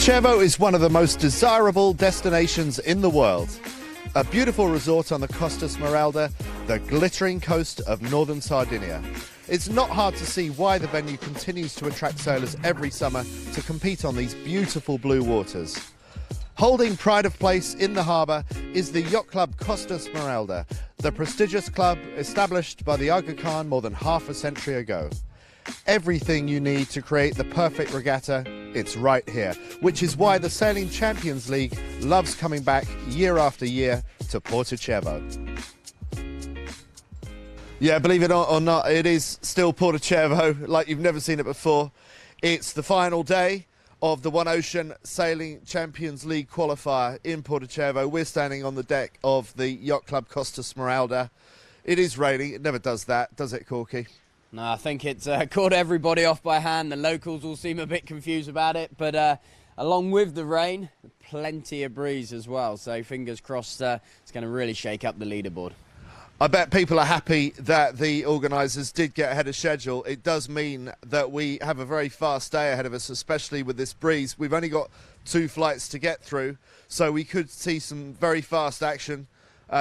Cervo is one of the most desirable destinations in the world. A beautiful resort on the Costa Smeralda, the glittering coast of northern Sardinia. It's not hard to see why the venue continues to attract sailors every summer to compete on these beautiful blue waters. Holding pride of place in the harbour is the yacht club Costa Smeralda, the prestigious club established by the Aga Khan more than half a century ago. Everything you need to create the perfect regatta, it's right here, which is why the Sailing Champions League loves coming back year after year to Porto Cervo. Yeah, believe it or not, it is still Porto Cervo, like you've never seen it before. It's the final day of the One Ocean Sailing Champions League qualifier in Porto Cervo. We're standing on the deck of the yacht club Costa Smeralda. It is raining. It never does that, does it, Corky? No, I think it's caught everybody off by hand. The locals all seem a bit confused about it, but along with the rain, plenty of breeze as well. So fingers crossed it's going to really shake up the leaderboard. I bet people are happy that the organisers did get ahead of schedule. It does mean that we have a very fast day ahead of us, especially with this breeze. We've only got 2 flights to get through, so we could see some very fast action.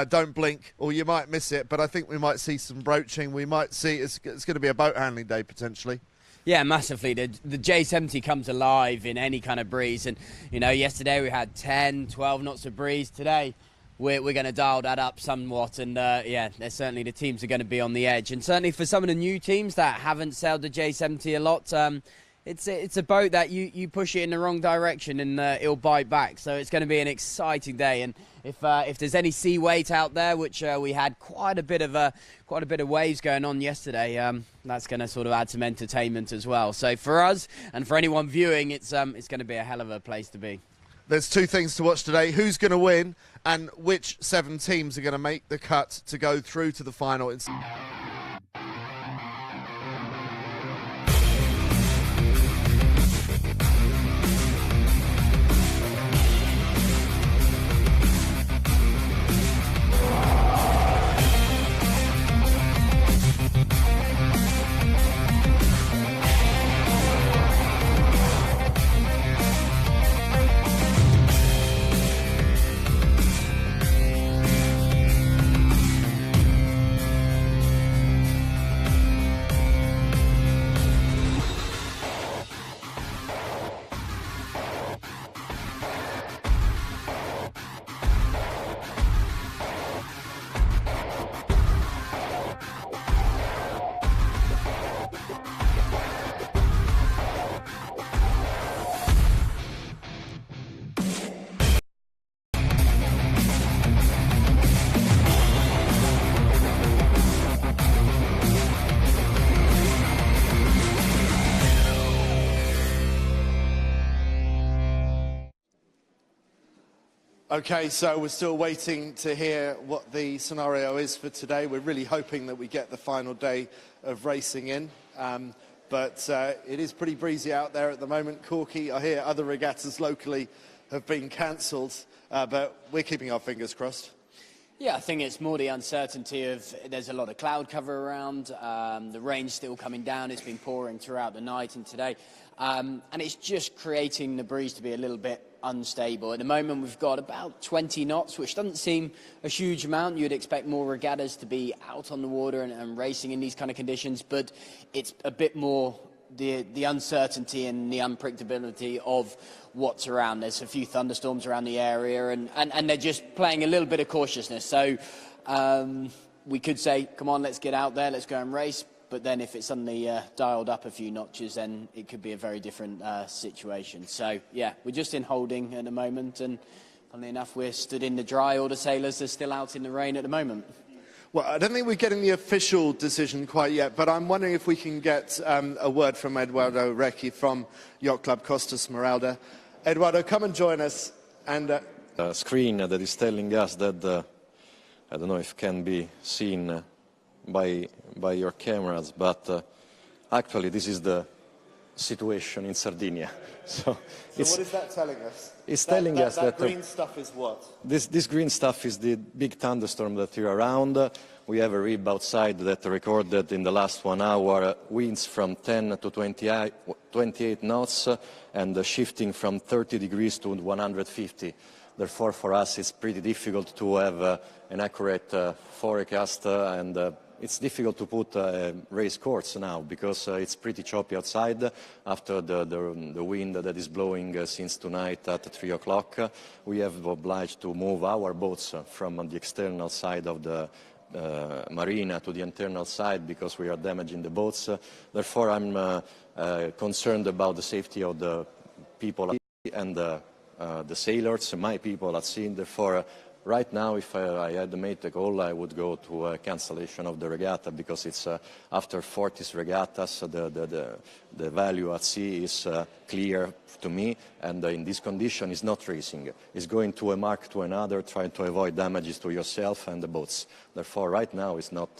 Don't blink or you might miss it, but I think we might see some broaching. We might see it's going to be a boat handling day potentially. Yeah, massively. The J70 comes alive in any kind of breeze, and you know, yesterday we had 10, 12 knots of breeze. Today we're going to dial that up somewhat, and yeah, there's certainly the teams are going to be on the edge, and certainly for some of the new teams that haven't sailed the J70 a lot, it's a boat that you push it in the wrong direction and it'll bite back. So it's going to be an exciting day, and if there's any sea weight out there, which we had quite a bit of waves going on yesterday, that's going to sort of add some entertainment as well. So for us and for anyone viewing, it's going to be a hell of a place to be. There's 2 things to watch today: who's going to win and which 7 teams are going to make the cut to go through to the final. Okay, so we're still waiting to hear what the scenario is for today. We're really hoping that we get the final day of racing in, but it is pretty breezy out there at the moment. Corky, I hear other regattas locally have been cancelled, but we're keeping our fingers crossed. Yeah, I think it's more the uncertainty of there's a lot of cloud cover around, the rain's still coming down, it's been pouring throughout the night and today, and it's just creating the breeze to be a little bit unstable. At the moment we've got about 20 knots, which doesn't seem a huge amount. You'd expect more regattas to be out on the water and racing in these kind of conditions, but it's a bit more the uncertainty and the unpredictability of what's around. There's a few thunderstorms around the area, and they're just playing a little bit of cautiousness. So we could say, come on, let's get out there, let's go and race. But then if it's suddenly dialed up a few notches, then it could be a very different situation. So, yeah, we're just in holding at the moment. And funnily enough, we're stood in the dry. All the sailors are still out in the rain at the moment. Well, I don't think we're getting the official decision quite yet, but I'm wondering if we can get a word from Eduardo Recchi from Yacht Club Costa Smeralda. Eduardo, come and join us. And a screen that is telling us that, I don't know if can be seen by your cameras, but actually this is the situation in Sardinia. So what is that telling us? It's telling us that green stuff is what? This green stuff is the big thunderstorm that you're around. We have a rib outside that recorded in the last 1 hour winds from 10 to 28 knots and shifting from 30 degrees to 150. Therefore, for us, it's pretty difficult to have an accurate forecast, and it's difficult to put race course now because it's pretty choppy outside after the wind that is blowing since tonight at 3 o'clock. We have obliged to move our boats from the external side of the marina to the internal side because we are damaging the boats. Therefore, I'm concerned about the safety of the people and the sailors, my people at sea. Therefore, right now, if I had to make the call, I would go to a cancellation of the regatta because it's after 40 regattas, the value at sea is clear to me, and in this condition is not racing. It's going to a mark to another, trying to avoid damages to yourself and the boats. Therefore, right now, it's not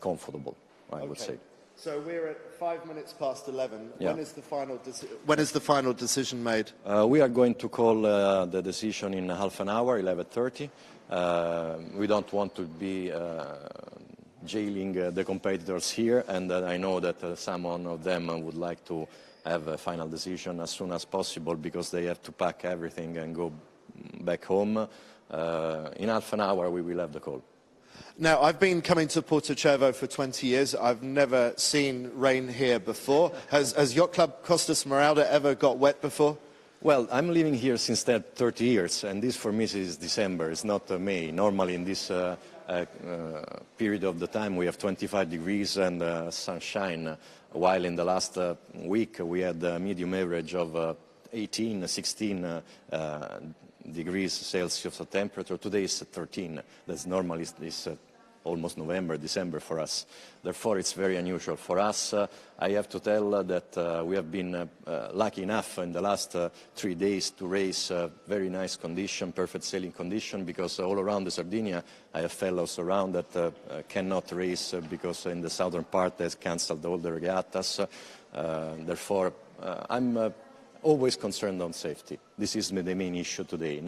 comfortable, I would say. So we're at 5 minutes past 11. Yeah. When is the final decision made? We are going to call the decision in half an hour, 11:30. We don't want to be jailing the competitors here, and I know that some of them would like to have a final decision as soon as possible because they have to pack everything and go back home. In half an hour, we will have the call. Now, I've been coming to Porto Cervo for 20 years. I've never seen rain here before. Has Yacht Club Costa Smeralda ever got wet before? Well, I'm living here since 30 years, and this for me is December, it's not May. Normally in this period of the time we have 25 degrees and sunshine, while in the last week we had a medium average of 18, 16 degrees Celsius of temperature. Today is 13. That's normally this almost November, December for us. Therefore, it's very unusual for us. I have to tell that we have been lucky enough in the last 3 days to race very nice condition, perfect sailing condition, because all around the Sardinia I have fellows around that cannot race because in the southern part they've cancelled all the regattas. Therefore, I'm always concerned on safety. This is the main issue today.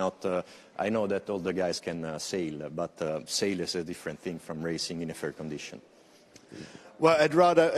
I know that all the guys can sail, but sail is a different thing from racing in a fair condition. Well, Eduardo,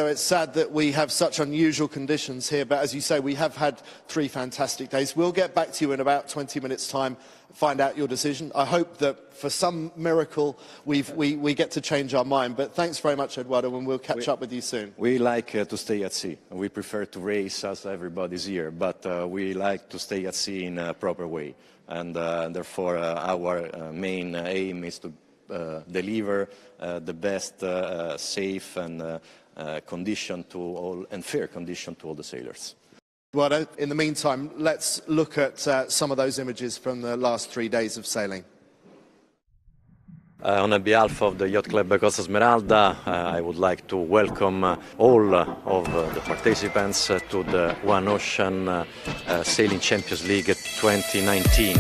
it's sad that we have such unusual conditions here, but as you say, we have had 3 fantastic days. We'll get back to you in about 20 minutes' time, find out your decision. I hope that for some miracle we get to change our mind, but thanks very much, Eduardo, and we'll catch up with you soon. We like to stay at sea. We prefer to race as everybody's here, but we like to stay at sea in a proper way. And therefore, our main aim is to deliver the best safe and condition to all and fair condition to all the sailors. Eduardo, in the meantime, let's look at some of those images from the last 3 days of sailing. On behalf of the Yacht Club Costa Smeralda, I would like to welcome all of the participants to the One Ocean Sailing Champions League 2019.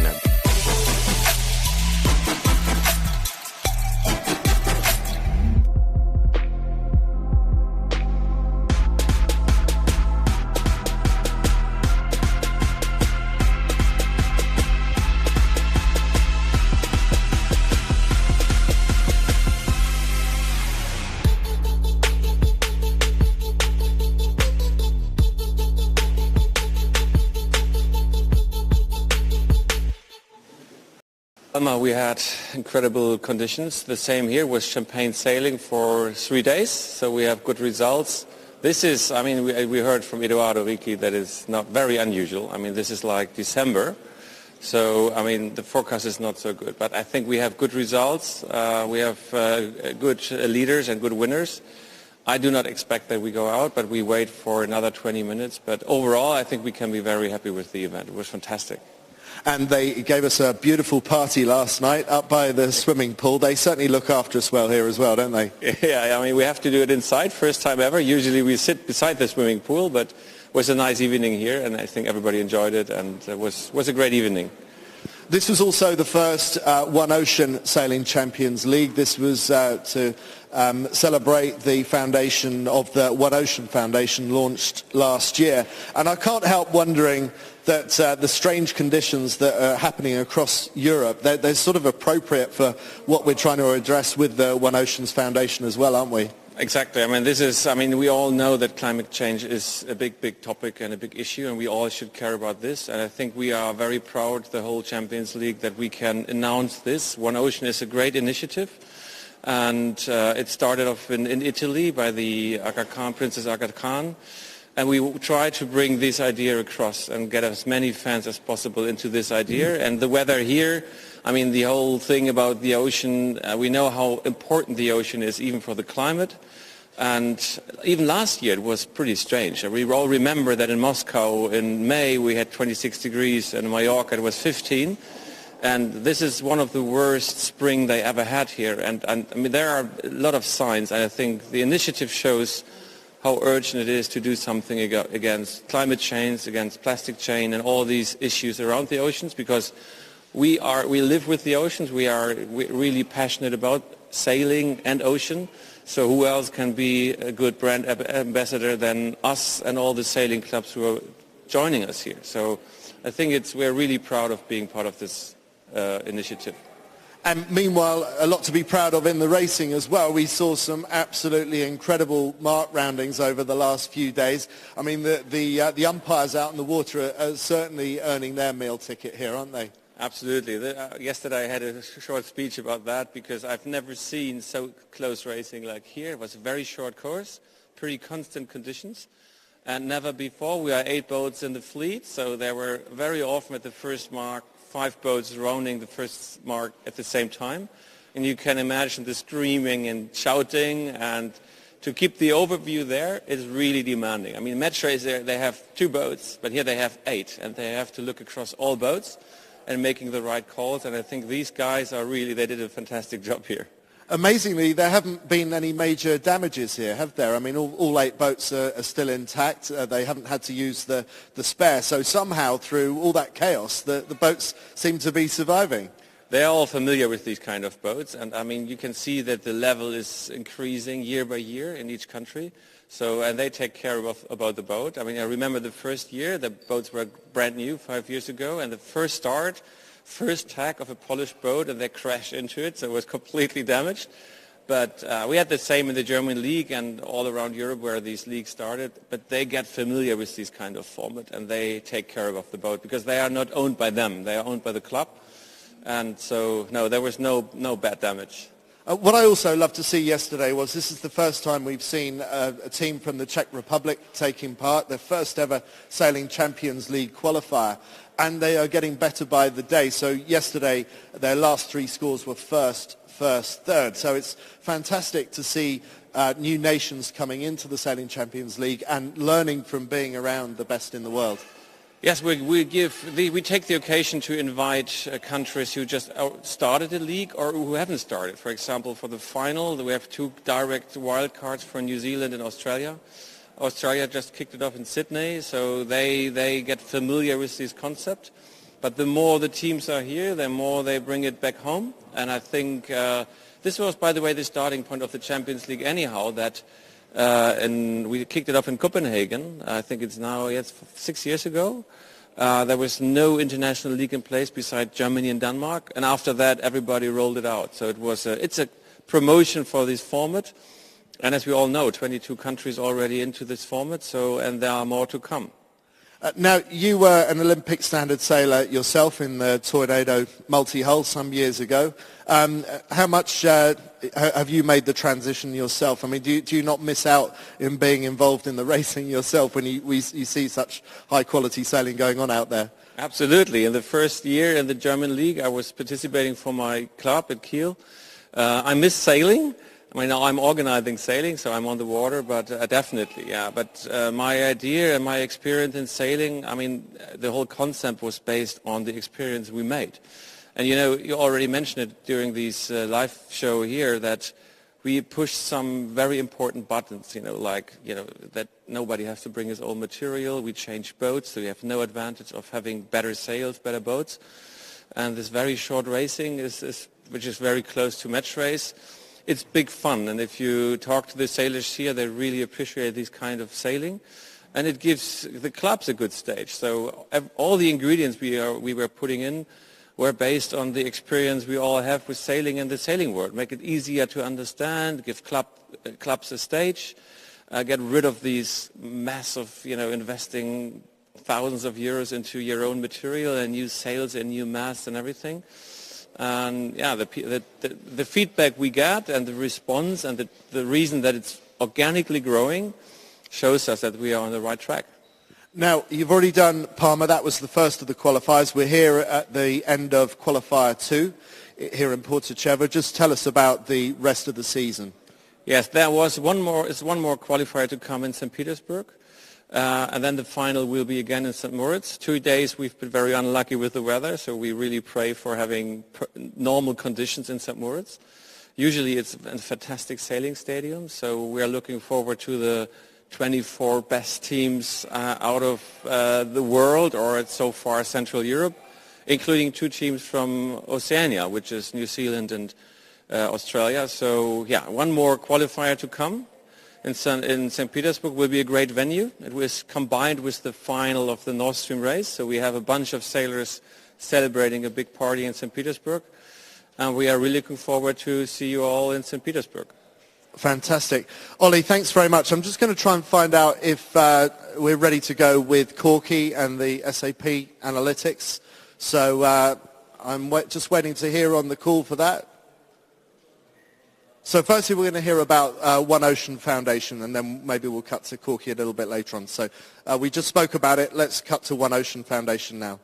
We had incredible conditions. The same here with champagne sailing for 3 days, so we have good results. This is, I mean, we heard from Eduardo Ricci that it's not very unusual. I mean, this is like December, so I mean, the forecast is not so good. But I think we have good results. We have good leaders and good winners. I do not expect that we go out, but we wait for another 20 minutes. But overall, I think we can be very happy with the event. It was fantastic. And they gave us a beautiful party last night up by the swimming pool. They certainly look after us well here as well, don't they? Yeah, I mean, we have to do it inside, first time ever. Usually we sit beside the swimming pool, but it was a nice evening here, and I think everybody enjoyed it, and it was a great evening. This was also the first One Ocean Sailing Champions League. This was to celebrate the foundation of the One Ocean Foundation launched last year. And I can't help wondering that the strange conditions that are happening across Europe, they're sort of appropriate for what we're trying to address with the One Oceans Foundation as well, aren't we? Exactly. I mean, we all know that climate change is a big topic and a big issue, and we all should care about this. And I think we are very proud, the whole Champions League, that we can announce this. One Ocean is a great initiative, and it started off in Italy by the Princess Aga Khan. And we try to bring this idea across and get as many fans as possible into this idea. And the weather here, I mean, the whole thing about the ocean, we know how important the ocean is even for the climate. And even last year it was pretty strange. We all remember that in Moscow in May we had 26 degrees and in Mallorca it was 15. And this is one of the worst spring they ever had here. And I mean, there are a lot of signs, and I think the initiative shows how urgent it is to do something against climate change, against plastic change and all these issues around the oceans, because we live with the oceans. We're really passionate about sailing and ocean. So who else can be a good brand ambassador than us and all the sailing clubs who are joining us here? So I think we're really proud of being part of this initiative. And meanwhile, a lot to be proud of in the racing as well. We saw some absolutely incredible mark roundings over the last few days. I mean, the umpires out in the water are certainly earning their meal ticket here, aren't they? Absolutely. Yesterday I had a short speech about that, because I've never seen so close racing like here. It was a very short course, pretty constant conditions. And never before, we are 8 boats in the fleet, so there were very often at the first mark 5 boats rounding the first mark at the same time. And you can imagine the screaming and shouting, and to keep the overview there is really demanding. I mean, match race they have 2 boats, but here they have 8, and they have to look across all boats and making the right calls. And I think these guys they did a fantastic job here. Amazingly, there haven't been any major damages here, have there? I mean, all 8 boats are still intact. They haven't had to use the spare. So somehow, through all that chaos, the boats seem to be surviving. They're all familiar with these kind of boats. And, I mean, you can see that the level is increasing year by year in each country. And they take care about the boat. I mean, I remember the first year, the boats were brand new 5 years ago, and the first tag of a polished boat, and they crashed into it, so it was completely damaged. But we had the same in the German league and all around Europe where these leagues started. But they get familiar with this kind of format, and they take care of the boat, because they are not owned by them. They are owned by the club. And so, no, there was no bad damage. What I also loved to see yesterday was this is the first time we've seen a team from the Czech Republic taking part, their first ever Sailing Champions League qualifier, and they are getting better by the day. So yesterday their last 3 scores were first, third. So it's fantastic to see new nations coming into the Sailing Champions League and learning from being around the best in the world. Yes, we take the occasion to invite countries who just started the league or who haven't started. For example, for the final, we have 2 direct wildcards for New Zealand and Australia. Australia just kicked it off in Sydney, so they get familiar with this concept. But the more the teams are here, the more they bring it back home. And I think this was, by the way, the starting point of the Champions League anyhow, that and we kicked it off in Copenhagen. I think it's now 6 years ago. There was no international league in place besides Germany and Denmark, and after that everybody rolled it out. So it's a promotion for this format, and as we all know, 22 countries already into this format. And there are more to come. Now, you were an Olympic standard sailor yourself in the Tornado multi-hull some years ago. How much have you made the transition yourself? I mean, do you not miss out in being involved in the racing yourself when you see such high-quality sailing going on out there? Absolutely. In the first year in the German league, I was participating for my club at Kiel. I miss sailing. I mean, now I'm organizing sailing, so I'm on the water, but definitely, yeah. But my idea and my experience in sailing, I mean, the whole concept was based on the experience we made. And, you already mentioned it during this live show here that we pushed some very important buttons, that nobody has to bring his own material. We changed boats, so we have no advantage of having better sails, better boats. And this very short racing, which is very close to match race, it's big fun. And if you talk to the sailors here, they really appreciate this kind of sailing. And it gives the clubs a good stage. So all the ingredients we were putting in were based on the experience we all have with sailing in the sailing world. Make it easier to understand, give clubs a stage, get rid of these massive, investing thousands of euros into your own material and new sails and new masts and everything. And yeah, the feedback we get and the response and the reason that it's organically growing shows us that we are on the right track. Now, you've already done Parma. That was the first of the qualifiers. We're here at the end of Qualifier 2 here in Porto Cervo. Just tell us about the rest of the season. Yes, there was one more qualifier to come in St. Petersburg. And then the final will be again in St. Moritz. 2 days we've been very unlucky with the weather, so we really pray for having normal conditions in St. Moritz. Usually it's a fantastic sailing stadium, so we are looking forward to the 24 best teams out of the world, or so far Central Europe, including 2 teams from Oceania, which is New Zealand and Australia. So yeah, one more qualifier to come in St. Petersburg will be a great venue. It was combined with the final of the Nord Stream race, so we have a bunch of sailors celebrating a big party in St. Petersburg, and we are really looking forward to see you all in St. Petersburg. Fantastic. Ollie, thanks very much. I'm just going to try and find out if we're ready to go with Corky and the SAP analytics. So I'm just waiting to hear on the call for that. So firstly, we're going to hear about One Ocean Foundation, and then maybe we'll cut to Corky a little bit later on. So we just spoke about it. Let's cut to One Ocean Foundation now.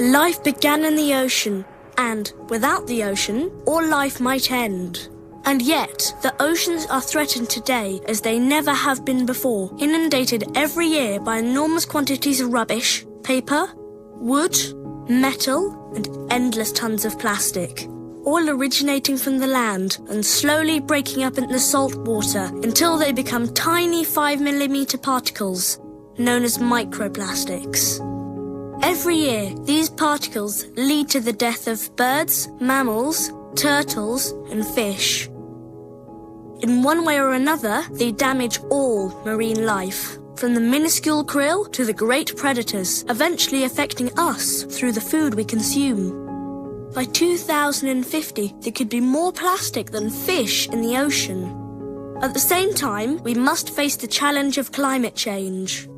Life began in the ocean. And without the ocean, all life might end. And yet, the oceans are threatened today as they never have been before, inundated every year by enormous quantities of rubbish, paper, wood, metal, and endless tons of plastic, all originating from the land and slowly breaking up in the salt water until they become tiny 5mm particles, known as microplastics. Every year, these particles lead to the death of birds, mammals, turtles, and fish. In one way or another, they damage all marine life, from the minuscule krill to the great predators, eventually affecting us through the food we consume. By 2050, there could be more plastic than fish in the ocean. At the same time, we must face the challenge of climate change.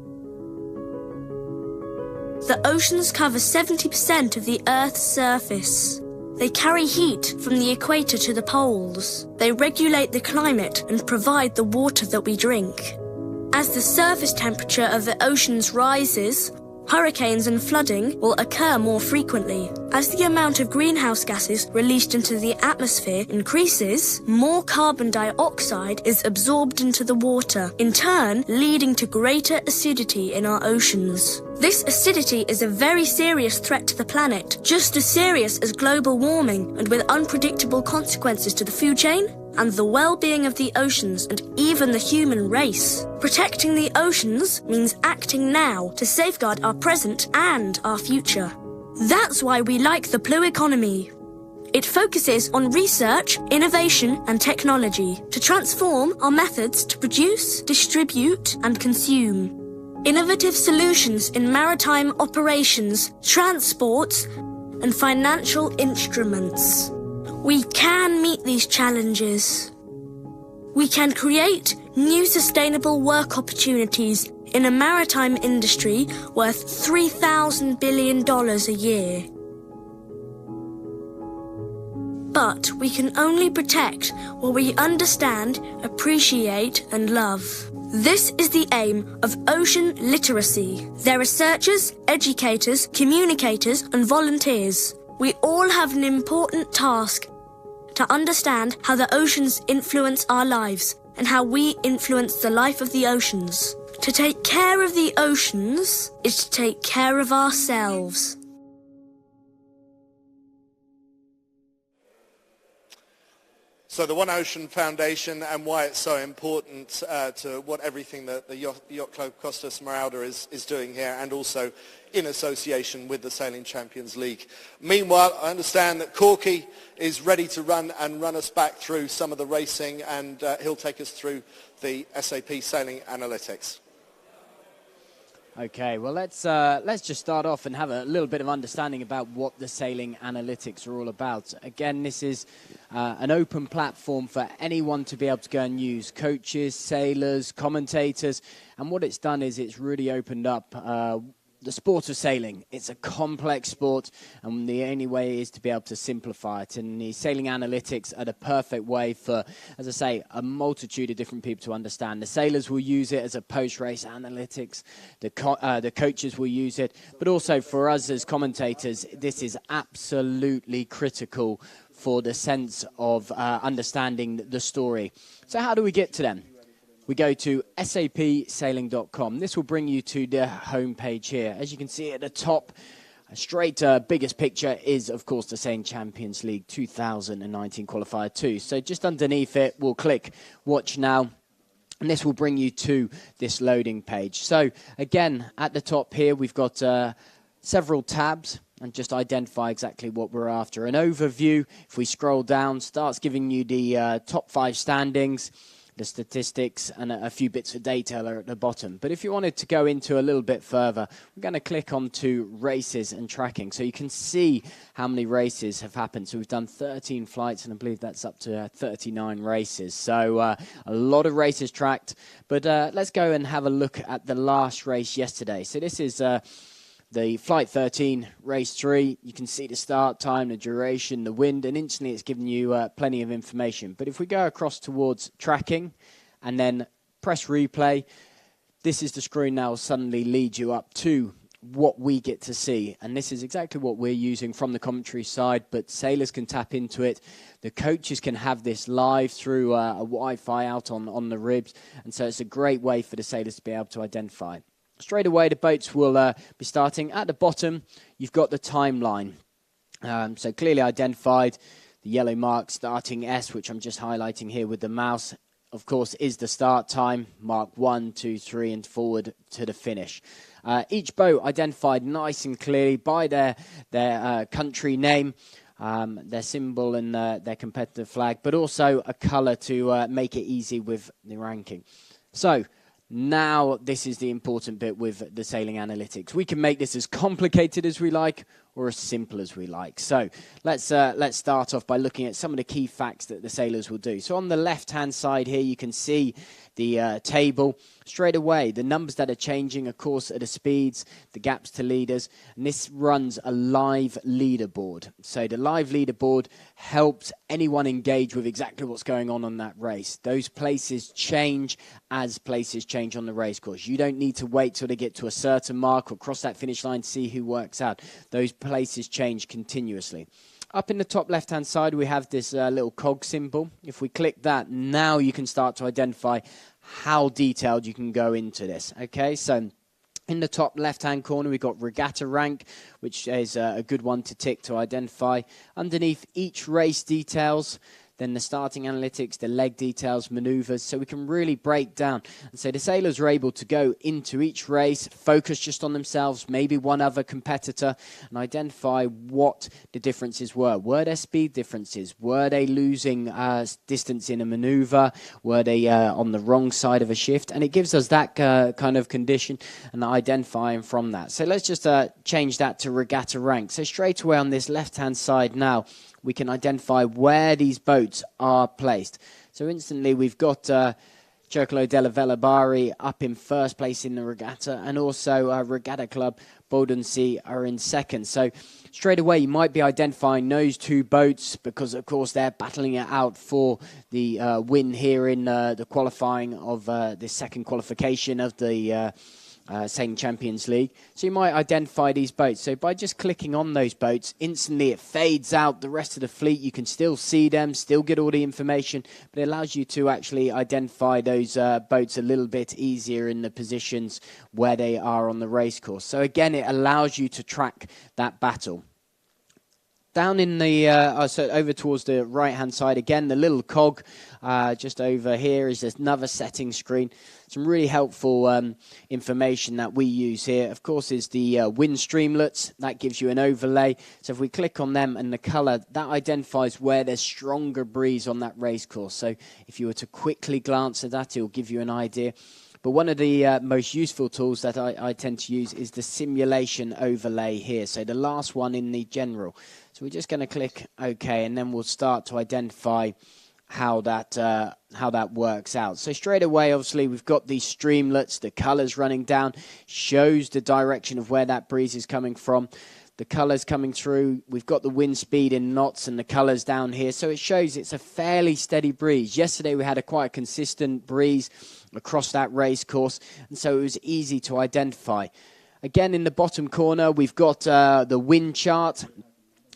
The oceans cover 70% of the Earth's surface. They carry heat from the equator to the poles. They regulate the climate and provide the water that we drink. As the surface temperature of the oceans rises, hurricanes and flooding will occur more frequently. As the amount of greenhouse gases released into the atmosphere increases, more carbon dioxide is absorbed into the water, in turn leading to greater acidity in our oceans. This acidity is a very serious threat to the planet, just as serious as global warming and with unpredictable consequences to the food chain and the well-being of the oceans and even the human race. Protecting the oceans means acting now to safeguard our present and our future. That's why we like the Blue Economy. It focuses on research, innovation and technology to transform our methods to produce, distribute and consume. Innovative solutions in maritime operations, transports and financial instruments. We can meet these challenges. We can create new sustainable work opportunities in a maritime industry worth $3,000 billion a year. But we can only protect what we understand, appreciate and love. This is the aim of ocean literacy. They're researchers, educators, communicators and volunteers. We all have an important task to understand how the oceans influence our lives and how we influence the life of the oceans. To take care of the oceans is to take care of ourselves. So the One Ocean Foundation and why it's so important to what everything that the Yacht Club Costa Smeralda is doing here, and also in association with the Sailing Champions League. Meanwhile, I understand that Corky is ready to run us back through some of the racing, and he'll take us through the SAP Sailing Analytics. Okay, well, let's just start off and have a little bit of understanding about what the sailing analytics are all about. Again, this is an open platform for anyone to be able to go and use, coaches, sailors, commentators, and what it's done is it's really opened up the sport of sailing. It's a complex sport, and the only way is to be able to simplify it. And the sailing analytics are the perfect way for, as I say, a multitude of different people to understand. The sailors will use it as a post-race analytics. The coaches will use it. But also for us as commentators, this is absolutely critical for the sense of understanding the story. So how do we get to them? We go to sapsailing.com. This will bring you to the home page here. As you can see at the top, straight biggest picture is, of course, the Sailing Champions League 2019 Qualifier 2. So just underneath it, we'll click Watch Now, and this will bring you to this loading page. So again, at the top here, we've got several tabs, and just identify exactly what we're after. An overview, if we scroll down, starts giving you the top 5 standings, the statistics, and a few bits of data are at the bottom. But if you wanted to go into a little bit further, we're going to click onto races and tracking, so you can see how many races have happened. So we've done 13 flights, and I believe that's up to 39 races. So a lot of races tracked. But let's go and have a look at the last race yesterday. So this is the Flight 13, Race 3. You can see the start time, the duration, the wind, and instantly it's giving you plenty of information. But if we go across towards tracking and then press replay, this is the screen now suddenly leads you up to what we get to see. And this is exactly what we're using from the commentary side, but sailors can tap into it. The coaches can have this live through a Wi-Fi out on the ribs. And so it's a great way for the sailors to be able to identify. Straight away, the boats will be starting. At the bottom, you've got the timeline. So clearly identified, the yellow mark starting S, which I'm just highlighting here with the mouse, of course, is the start time. Mark 1, 2, 3, and forward to the finish. Each boat identified nice and clearly by their country name, their symbol and their competitive flag, but also a colour to make it easy with the ranking. So now this is the important bit with the sailing analytics. We can make this as complicated as we like or as simple as we like. So let's start off by looking at some of the key facts that the sailors will do. So on the left-hand side here, you can see the table. Straight away, the numbers that are changing, of course, are the speeds, the gaps to leaders, and this runs a live leaderboard. So the live leaderboard helps anyone engage with exactly what's going on that race. Those places change as places change on the race course. You don't need to wait till they get to a certain mark or cross that finish line to see who works out. Those places change continuously. Up in the top left-hand side, we have this little cog symbol. If we click that, now you can start to identify how detailed you can go into this. Okay, so in the top left-hand corner, we've got regatta rank, which is a good one to tick to identify. Underneath each race details, then the starting analytics, the leg details, maneuvers, so we can really break down. And so the sailors are able to go into each race, focus just on themselves, maybe one other competitor, and identify what the differences were. Were there speed differences? Were they losing distance in a maneuver? Were they on the wrong side of a shift? And it gives us that kind of condition and identifying from that. So let's just change that to regatta rank. So straight away on this left-hand side now, we can identify where these boats are placed. So instantly we've got Cervo della Vella Bari up in first place in the regatta, and also Regatta Club Bodensee are in second. So straight away you might be identifying those two boats because, of course, they're battling it out for the win here in the qualifying of the second qualification of the Sailing Champions League. So you might identify these boats. So by just clicking on those boats, instantly it fades out the rest of the fleet. You can still see them, still get all the information, but it allows you to actually identify those boats a little bit easier in the positions where they are on the race course. So again, it allows you to track that battle. Down in the, so over towards the right-hand side, again, the little cog just over here is another setting screen. Some really helpful information that we use here, of course, is the wind streamlets. That gives you an overlay. So if we click on them and the color, that identifies where there's stronger breeze on that race course. So if you were to quickly glance at that, it will give you an idea. But one of the most useful tools that I tend to use is the simulation overlay here. So the last one in the general. So we're just going to click OK, and then we'll start to identify how that works out. So straight away, obviously, we've got these streamlets, the colors running down, shows the direction of where that breeze is coming from. The colors coming through, we've got the wind speed in knots and the colors down here. So it shows it's a fairly steady breeze. Yesterday we had a quite consistent breeze across that race course, and so it was easy to identify. Again, in the bottom corner, we've got the wind chart,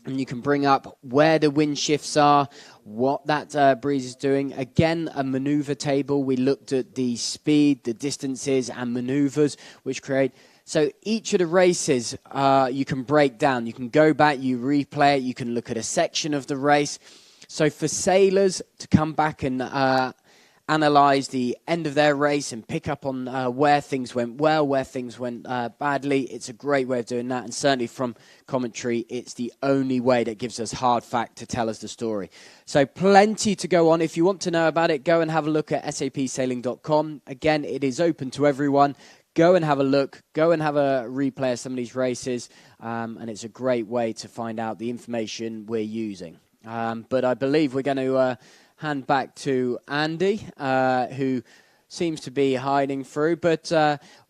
and you can bring up where the wind shifts are, what that breeze is doing. Again, a maneuver table. We looked at the speed, the distances, and maneuvers, which create. So each of the races you can break down. You can go back, you replay it, you can look at a section of the race. So for sailors to come back and analyze the end of their race and pick up on where things went well, where things went badly, it's a great way of doing that. And certainly from commentary, it's the only way that gives us hard fact to tell us the story. So plenty to go on. If you want to know about it, go and have a look at sapsailing.com. Again, it is open to everyone. Go and have a look. Go and have a replay of some of these races. And it's a great way to find out the information we're using. But I believe we're going to hand back to Andy, who seems to be hiding through. But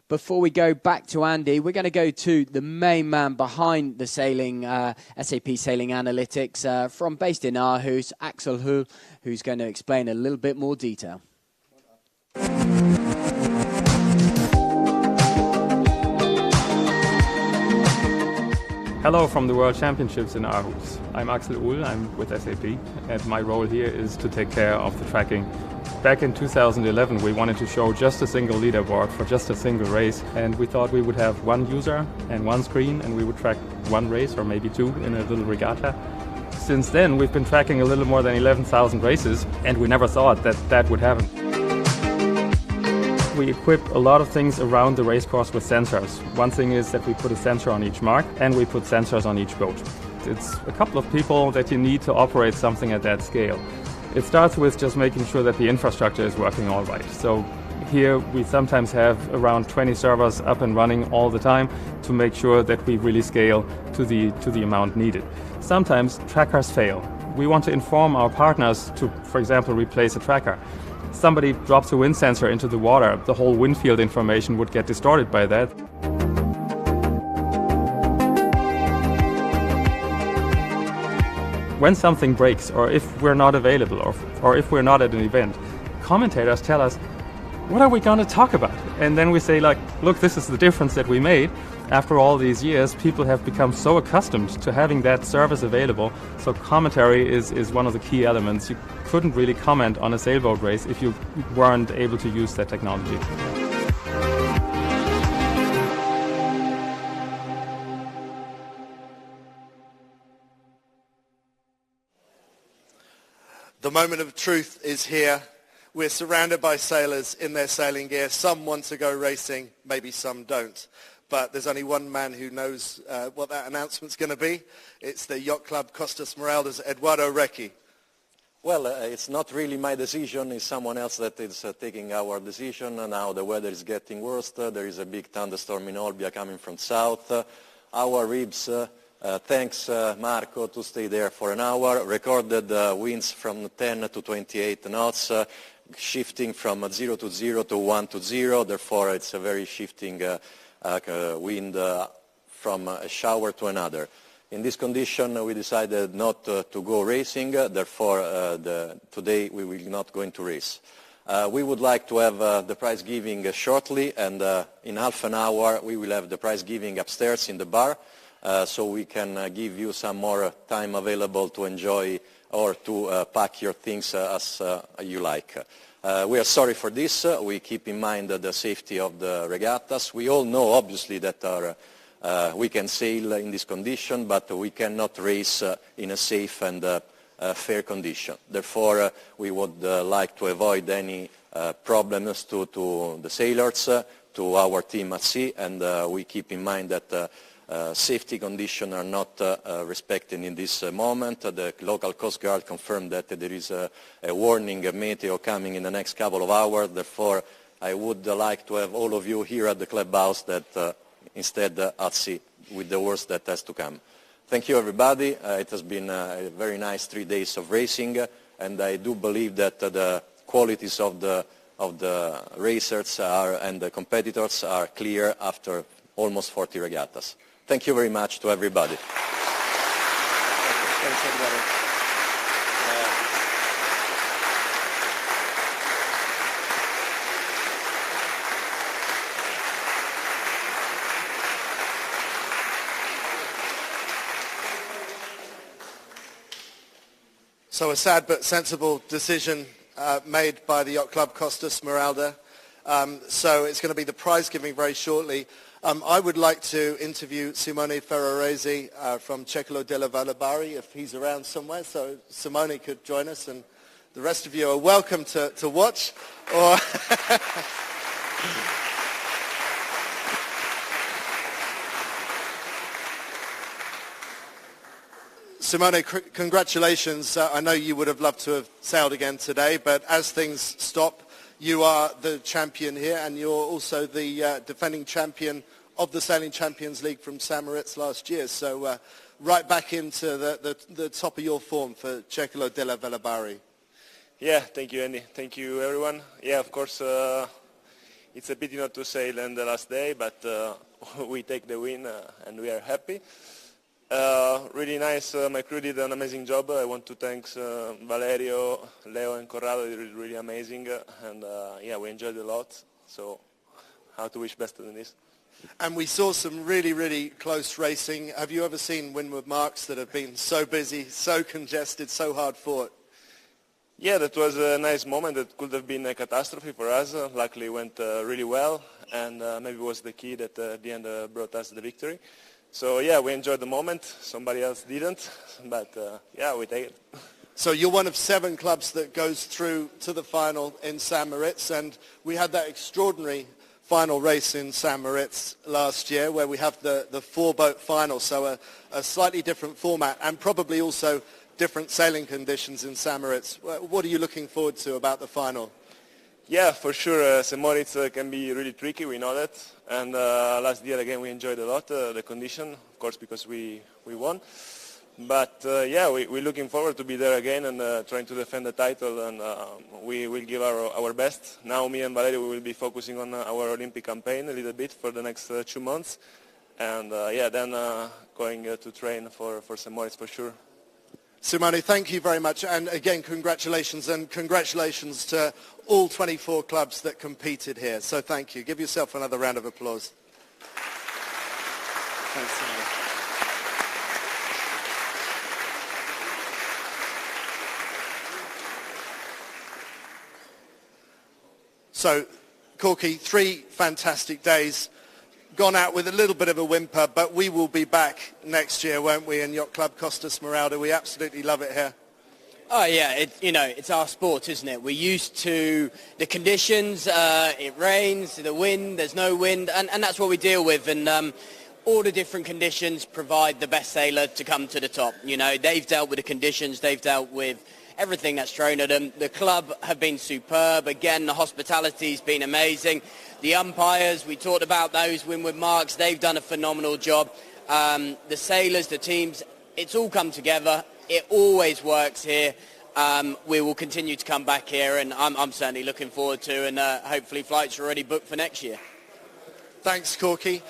before we go back to Andy, we're going to go to the main man behind the sailing, SAP Sailing Analytics, based in Aarhus, Axel Hull, who's going to explain a little bit more detail. Hello from the World Championships in Aarhus. I'm Axel Uhl, I'm with SAP, and my role here is to take care of the tracking. Back in 2011 we wanted to show just a single leaderboard for just a single race, and we thought we would have one user and one screen and we would track one race or maybe two in a little regatta. Since then we've been tracking a little more than 11,000 races, and we never thought that that would happen. We equip a lot of things around the race course with sensors. One thing is that we put a sensor on each mark, and we put sensors on each boat. It's a couple of people that you need to operate something at that scale. It starts with just making sure that the infrastructure is working all right. So here we sometimes have around 20 servers up and running all the time to make sure that we really scale to the amount needed. Sometimes trackers fail. We want to inform our partners to, for example, replace a tracker. Somebody drops a wind sensor into the water, the whole wind field information would get distorted by that. When something breaks, or if we're not available, or if we're not at an event, commentators tell us, what are we going to talk about? And then we say, like, look, this is the difference that we made. After all these years, people have become so accustomed to having that service available, so commentary is one of the key elements. You couldn't really comment on a sailboat race if you weren't able to use that technology. The moment of truth is here. We're surrounded by sailors in their sailing gear. Some want to go racing, maybe some don't. But there's only one man who knows what that announcement's going to be. It's the Yacht Club Costa Smeralda's Eduardo Recchi. Well, it's not really my decision. It's someone else that is taking our decision. Now the weather is getting worse. There is a big thunderstorm in Olbia coming from south. Our ribs, thanks Marco, to stay there for an hour. Recorded winds from 10 to 28 knots, shifting from 0 to 0 to 1 to 0. Therefore, it's a very shifting wind from a shower to another. In this condition, we decided not to go racing. Therefore, today we will not going to race. We would like to have the prize giving shortly, and in half an hour we will have the prize giving upstairs in the bar, so we can give you some more time available to enjoy or to pack your things as you like. We are sorry for this. We keep in mind the safety of the regattas. We all know, obviously, that our we can sail in this condition, but we cannot race in a safe and fair condition. Therefore, we would like to avoid any problems to the sailors, to our team at sea, and we keep in mind that safety conditions are not respected in this moment. The local Coast Guard confirmed that there is a warning, a meteo coming in the next couple of hours. Therefore, I would like to have all of you here at the clubhouse that instead at sea with the worst that has to come. Thank you, everybody. It has been a very nice 3 days of racing, and I do believe that the qualities of the racers and the competitors are clear after almost 40 regattas. Thank you very much to everybody. Thanks, everybody. So a sad but sensible decision made by the Yacht Club Costa Smeralda. So it's going to be the prize giving very shortly. I would like to interview Simone Ferraresi from Cecolo della Valabari if he's around somewhere. So Simone could join us, and the rest of you are welcome to watch. Or Simone, congratulations. I know you would have loved to have sailed again today, but as things stop, you are the champion here, and you're also the defending champion of the Sailing Champions League from St. Moritz last year. So right back into the top of your form for Cecolo della Valabari. Yeah, thank you, Andy. Thank you, everyone. Yeah, of course, it's a pity not to sail on the last day, but we take the win and we are happy. Really nice. My crew did an amazing job. I want to thank Valerio, Leo, and Corrado. They were really amazing, and yeah, we enjoyed a lot. So, how to wish better than this? And we saw some really, really close racing. Have you ever seen windward marks that have been so busy, so congested, so hard fought? Yeah, that was a nice moment. That could have been a catastrophe for us. Luckily, it went really well, and maybe it was the key that at the end brought us the victory. So yeah, we enjoyed the moment. Somebody else didn't, but yeah, we take it. So you're one of 7 clubs that goes through to the final in St. Moritz, and we had that extraordinary final race in St. Moritz last year where we have the 4-boat final, so a slightly different format and probably also different sailing conditions in St. Moritz. What are you looking forward to about the final? Yeah, for sure. St. Moritz can be really tricky, we know that. And last year, again, we enjoyed a lot the condition, of course, because we won. But yeah, we're looking forward to be there again and trying to defend the title, and we will give our best. Now, me and Valerio will be focusing on our Olympic campaign a little bit for the next 2 months. And yeah, then going to train for St. Moritz for sure. Simone, thank you very much, and again congratulations, and congratulations to all 24 clubs that competed here. So thank you. Give yourself another round of applause. Thanks, Simone. So, Corky, 3 fantastic days. Gone out with a little bit of a whimper, but we will be back next year, won't we, in Yacht Club Costa Smeralda? We absolutely love it here. Oh yeah, it's our sport, isn't it? We're used to the conditions, it rains, the wind, there's no wind, and that's what we deal with. And all the different conditions provide the best sailor to come to the top. You know, they've dealt with the conditions, they've dealt with everything that's thrown at them. The club have been superb. Again, the hospitality's been amazing. The umpires, we talked about those windward marks, they've done a phenomenal job. The sailors, the teams, it's all come together. It always works here. We will continue to come back here, and I'm certainly looking forward to, and hopefully flights are already booked for next year. Thanks, Corky.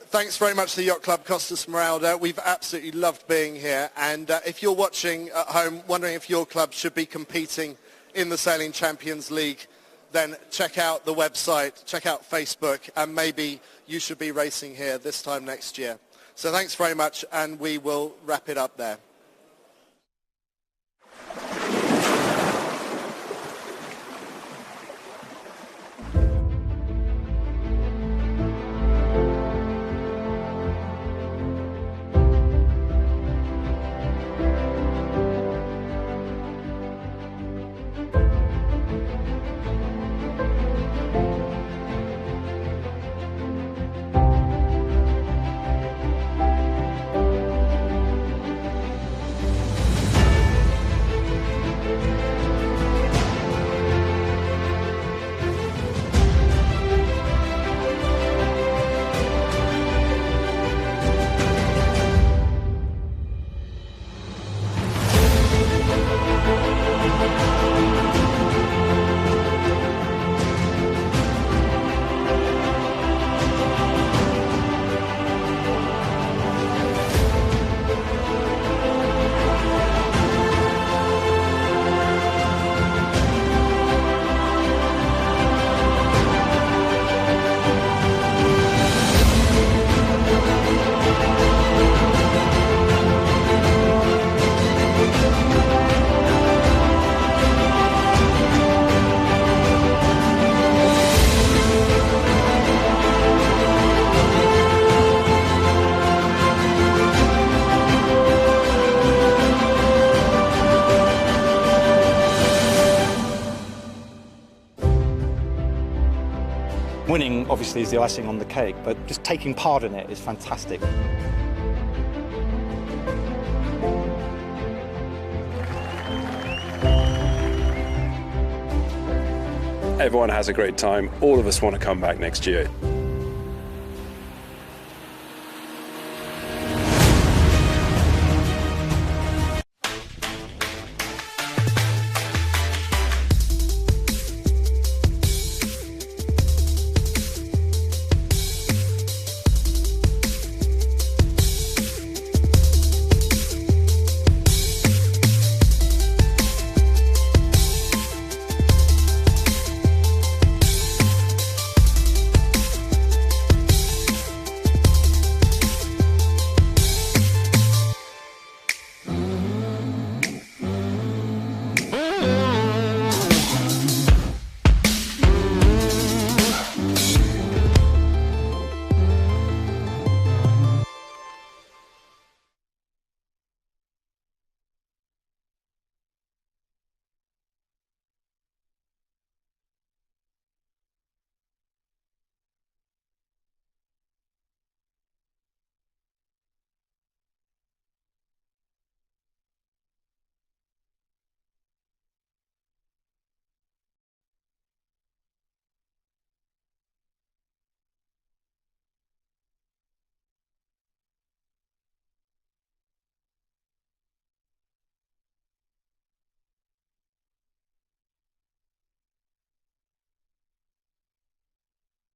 Thanks very much to the Yacht Club Costa Smeralda. We've absolutely loved being here, and if you're watching at home wondering if your club should be competing in the Sailing Champions League, then check out the website, check out Facebook, and maybe you should be racing here this time next year. So thanks very much, and we will wrap it up there. Winning, obviously, is the icing on the cake, but just taking part in it is fantastic. Everyone has a great time. All of us want to come back next year.